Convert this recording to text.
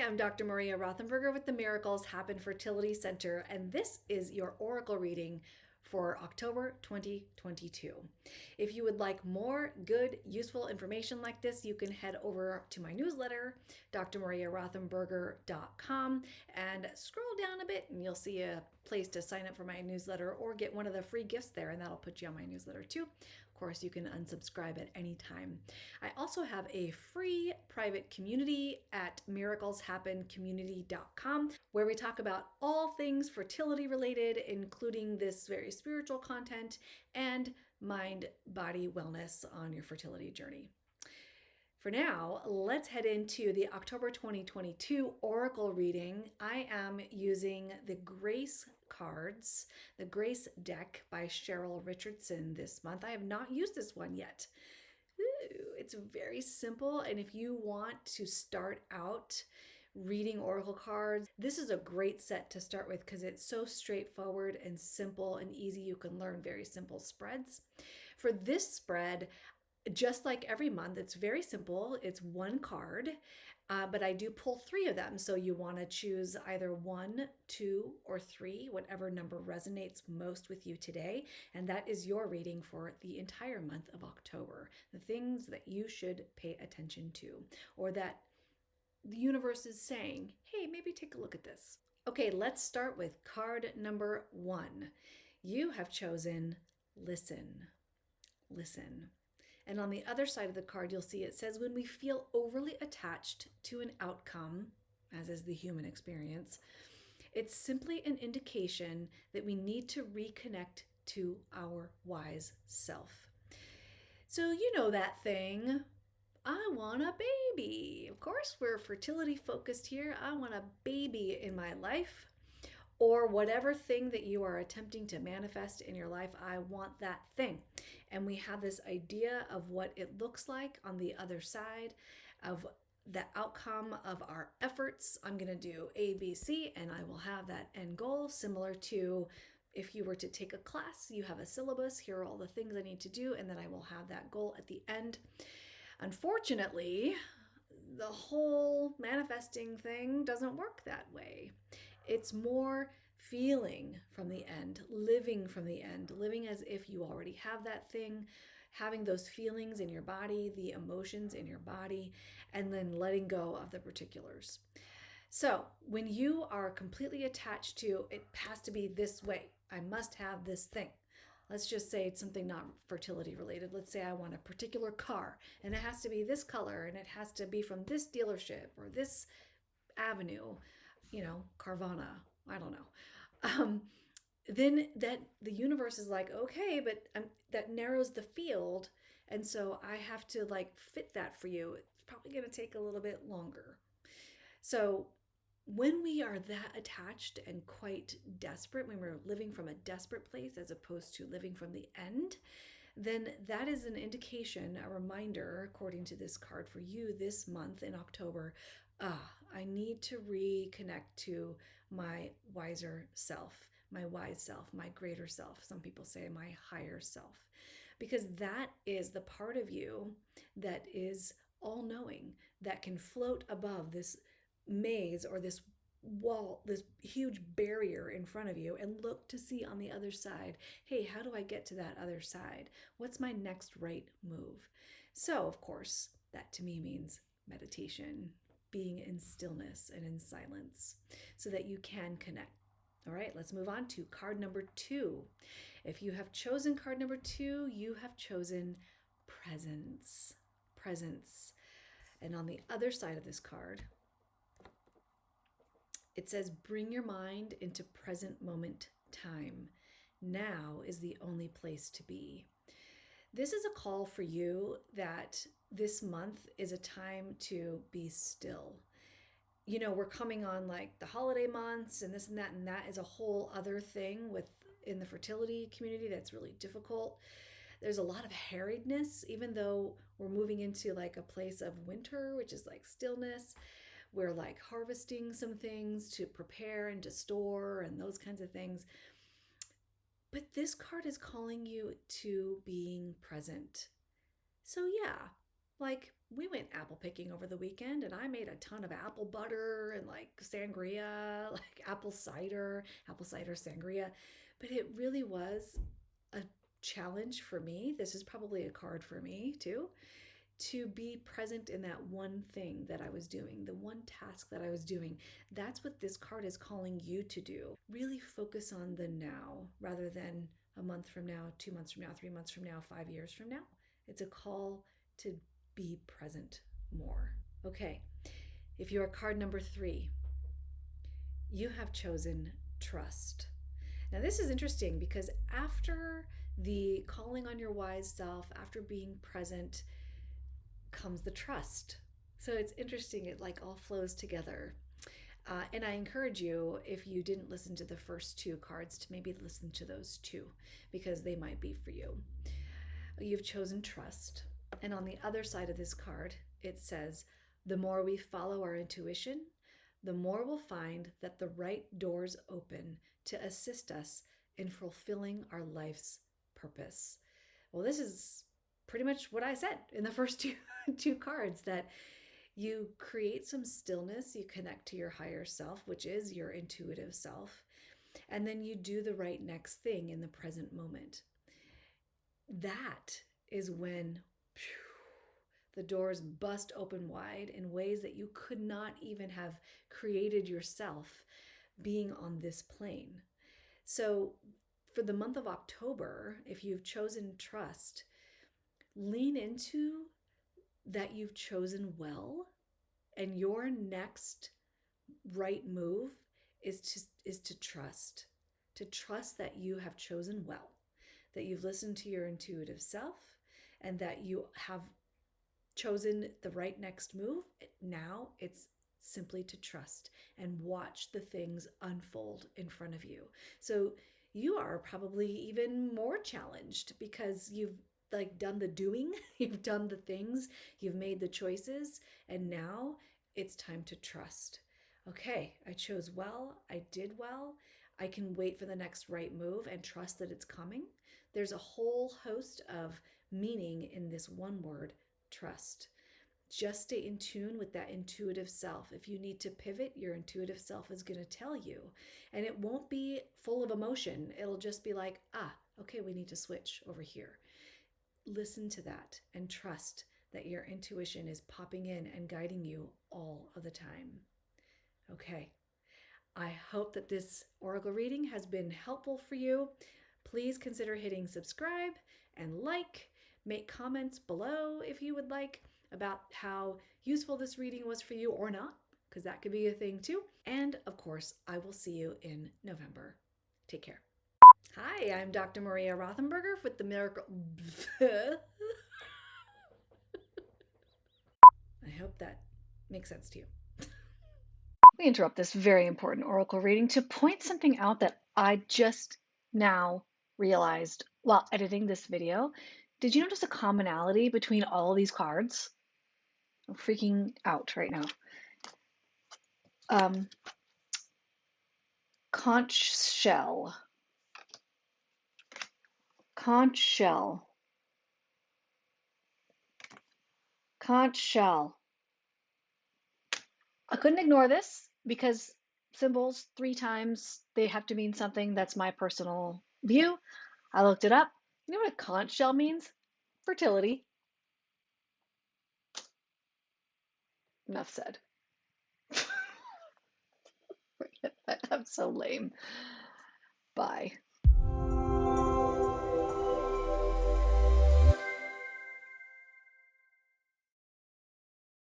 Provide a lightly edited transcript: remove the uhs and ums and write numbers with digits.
I'm Dr. Maria Rothenberger with the Miracles Happen Fertility Center, and this is your Oracle reading for October 2022. If you would like more good, useful information like this, you can head over to my newsletter, drmariarothenberger.com, and scroll down a bit and you'll see a place to sign up for my newsletter or get one of the free gifts there, and that'll put you on my newsletter too. Of course, you can unsubscribe at any time. I also have a free private community at miracleshappencommunity.com where we talk about all things fertility related, including this very spiritual content and mind-body wellness on your fertility journey. For now, let's head into the October 2022 Oracle reading. I am using the Grace cards, the Grace deck by Cheryl Richardson this month. I have not used this one yet. It's very simple, and if you want to start out reading Oracle cards, this is a great set to start with because it's so straightforward and simple and easy. You can learn very simple spreads. For this spread, just like every month, it's very simple. It's one card, but I do pull 3 of them. So you want to choose either 1, 2, or 3, whatever number resonates most with you today. And that is your reading for the entire month of October. The things that you should pay attention to, or that the universe is saying, hey, maybe take a look at this. Okay, let's start with card number 1. You have chosen listen. Listen. And on the other side of the card, you'll see it says, when we feel overly attached to an outcome, as is the human experience, it's simply an indication that we need to reconnect to our wise self. So you know that thing, I want a baby. Of course, we're fertility focused here. I want a baby in my life. Or whatever thing that you are attempting to manifest in your life, I want that thing. And we have this idea of what it looks like on the other side of the outcome of our efforts. I'm going to do A, B, C, and I will have that end goal, similar to if you were to take a class, you have a syllabus, here are all the things I need to do, and then I will have that goal at the end. Unfortunately, the whole manifesting thing doesn't work that way. It's more feeling from the end, living from the end, living as if you already have that thing, having those feelings in your body, the emotions in your body, and then letting go of the particulars. So when you are completely attached to, it has to be this way, I must have this thing. Let's just say it's something not fertility related. Let's say I want a particular car and it has to be this color and it has to be from this dealership or this avenue, Carvana, I don't know. Then that the universe is like, okay, but that narrows the field. And so I have to fit that for you. It's probably going to take a little bit longer. So when we are that attached and quite desperate, when we're living from a desperate place as opposed to living from the end, then that is an indication, a reminder, according to this card for you this month in October, I need to reconnect to my wiser self, my wise self, my greater self. Some people say my higher self, because that is the part of you that is all-knowing, that can float above this maze or this wall, this huge barrier in front of you, and look to see on the other side, hey, how do I get to that other side? What's my next right move? So, of course, that to me means meditation, being in stillness and in silence so that you can connect. All right, let's move on to card number 2. If you have chosen card number 2, you have chosen presence. Presence. And on the other side of this card, it says, bring your mind into present moment time. Now is the only place to be. This is a call for you that this month is a time to be still. We're coming on the holiday months and this and that is a whole other thing in the fertility community that's really difficult. There's a lot of harriedness, even though we're moving into a place of winter, which is stillness. We're harvesting some things to prepare and to store and those kinds of things. But this card is calling you to being present. So yeah, Like, we went apple picking over the weekend and I made a ton of apple butter and like sangria, like apple cider sangria. But it really was a challenge for me. This is probably a card for me too, to be present in that one thing that I was doing, the one task that I was doing. That's what this card is calling you to do. Really focus on the now rather than a month from now, 2 months from now, 3 months from now, 5 years from now. It's a call to be present more. Okay, if you are card number 3, you have chosen trust. Now, this is interesting because after the calling on your wise self, after being present, comes the trust. So it's interesting, it like all flows together. And I encourage you, if you didn't listen to the first 2 cards, to maybe listen to those 2 because they might be for you. You've chosen trust. And on the other side of this card, it says, the more we follow our intuition, the more we'll find that the right doors open to assist us in fulfilling our life's purpose. Well, this is pretty much what I said in the first two cards, that you create some stillness, you connect to your higher self, which is your intuitive self, and then you do the right next thing in the present moment. That is when the doors bust open wide in ways that you could not even have created yourself being on this plane. So for the month of October, if you've chosen trust, lean into that you've chosen well, and your next right move is to trust that you have chosen well, that you've listened to your intuitive self, and that you have chosen the right next move. Now it's simply to trust and watch the things unfold in front of you. So you are probably even more challenged because you've like done the doing, you've done the things, you've made the choices, and now it's time to trust. Okay, I chose well, I did well. I can wait for the next right move and trust that it's coming. There's a whole host of meaning in this one word, trust. Just stay in tune with that intuitive self. If you need to pivot, your intuitive self is going to tell you. And it won't be full of emotion. It'll just be like, okay, we need to switch over here. Listen to that and trust that your intuition is popping in and guiding you all of the time. Okay. I hope that this oracle reading has been helpful for you. Please consider hitting subscribe and like. Make comments below if you would like about how useful this reading was for you or not, because that could be a thing too. And of course, I will see you in November. Take care. Hi, I'm Dr. Maria Rothenberger with the Miracle. I hope that makes sense to you. We interrupt this very important oracle reading to point something out that I just now realized while editing this video. Did you notice a commonality between all these cards? I'm freaking out right now. Conch shell. Conch shell. Conch shell. I couldn't ignore this because symbols 3 times, they have to mean something. That's my personal view. I looked it up. You know what a conch shell means? Fertility. Enough said. I'm so lame. Bye.